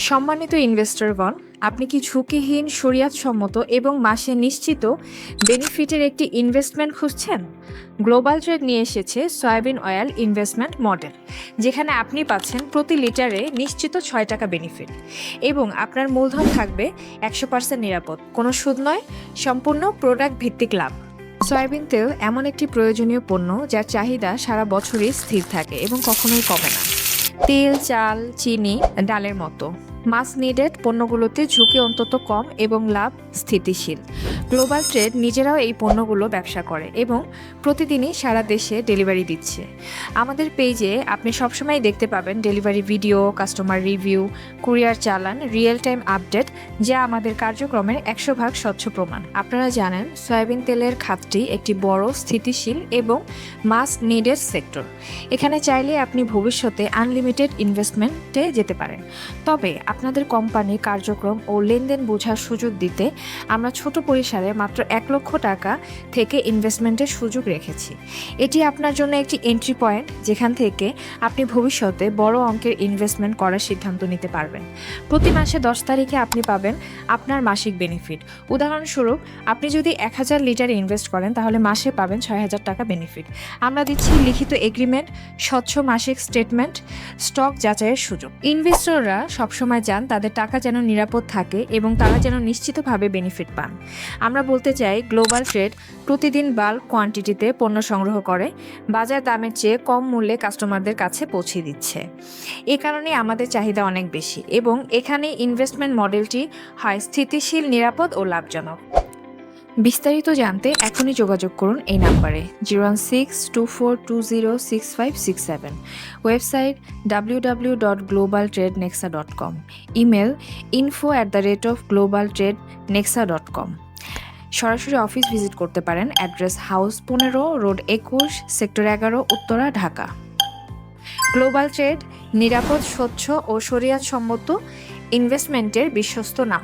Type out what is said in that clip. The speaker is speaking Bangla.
সম্মানিত ইনভেস্টরগণ, আপনি কি ঝুঁকিহীন, শরিয়াতসম্মত এবং মাসে নিশ্চিত বেনিফিটের একটি ইনভেস্টমেন্ট খুঁজছেন? গ্লোবাল ট্রেড নিয়ে এসেছে সয়াবিন অয়েল ইনভেস্টমেন্ট মডেল, যেখানে আপনি পাচ্ছেন প্রতি লিটারে নিশ্চিত ৳৬ বেনিফিট এবং আপনার মূলধন থাকবে 100% নিরাপদ, কোনো সুদ নয়, সম্পূর্ণ প্রোডাক্ট ভিত্তিক লাভ। সয়াবিন তেল এমন একটি প্রয়োজনীয় পণ্য যার চাহিদা সারা বছরই স্থির থাকে এবং কখনোই কমে না। তেল, চাল, চিনি, ডালের মতো মাস নিডেড পণ্যগুলোতে ঝুঁকি অন্তত কম এবং লাভ স্থিতিশীল। গ্লোবাল ট্রেড নিজেরাও এই পণ্যগুলো ব্যবসা করে এবং প্রতিদিনই সারা দেশে ডেলিভারি দিচ্ছে। আমাদের পেজে আপনি সবসময় দেখতে পাবেন delivery video, customer review, courier চালান, রিয়েল টাইম আপডেট, যা আমাদের কার্যক্রমের 100% স্বচ্ছ প্রমাণ। আপনারা জানেন, সয়াবিন তেলের খাতটি একটি বড়, স্থিতিশীল এবং মাস নিডেড সেক্টর। এখানে চাইলে আপনি ভবিষ্যতে আনলিমিটেড ইনভেস্টমেন্টে যেতে পারেন। তবে আপনাদের কোম্পানির কার্যক্রম ও লেনদেন বোঝার সুযোগ দিতে আমরা ছোট পরিসরে মাত্র ৳1,00,000 থেকে ইনভেস্টমেন্টের সুযোগ রেখেছি। এটি আপনার জন্য একটি এন্ট্রি পয়েন্ট, যেখান থেকে আপনি ভবিষ্যতে বড় অঙ্কের ইনভেস্টমেন্ট করার সিদ্ধান্ত নিতে পারবেন। প্রতি মাসে 10 তারিখে আপনি পাবেন আপনার মাসিক বেনিফিট। উদাহরণস্বরূপ, আপনি যদি 1000 লিটার ইনভেস্ট করেন, তাহলে মাসে পাবেন ৳৬,০০০ বেনিফিট। আমরা দিচ্ছি লিখিত এগ্রিমেন্ট, স্বচ্ছ মাসিক স্টেটমেন্ট, স্টক যাচাইয়ের সুযোগ। ইনভেস্টররা সবসময় চান তাদের টাকা যেন নিরাপদ থাকে এবং তারা যেন নিশ্চিতভাবে বেনিফিট পান। আমরা বলতে চাই, গ্লোবাল ট্রেড প্রতিদিন বাল্ক কোয়ান্টিটিতে পণ্য সংগ্রহ করে বাজার দামের চেয়ে কম মূল্যে কাস্টমারদের কাছে পৌঁছে দিচ্ছে। এ কারণে আমাদের চাহিদা অনেক বেশি এবং এখানে ইনভেস্টমেন্ট মডেলটি হয় স্থিতিশীল, নিরাপদ ও লাভজনক। বিস্তারিত জানতে এখনই যোগাযোগ করুন এই নাম্বারে 01624206567, ওয়েবসাইট www.globaltradenexa.com, ইমেল info@globaltradenexa.com। সরাসরি অফিস ভিজিট করতে পারেন। Address house 15, road 21, sector 11, Uttara, Dhaka. Global trade নিরাপদ, স্বচ্ছ ও শরিয়াতসম্মত ইনভেস্টমেন্টের বিশ্বস্ত নাম।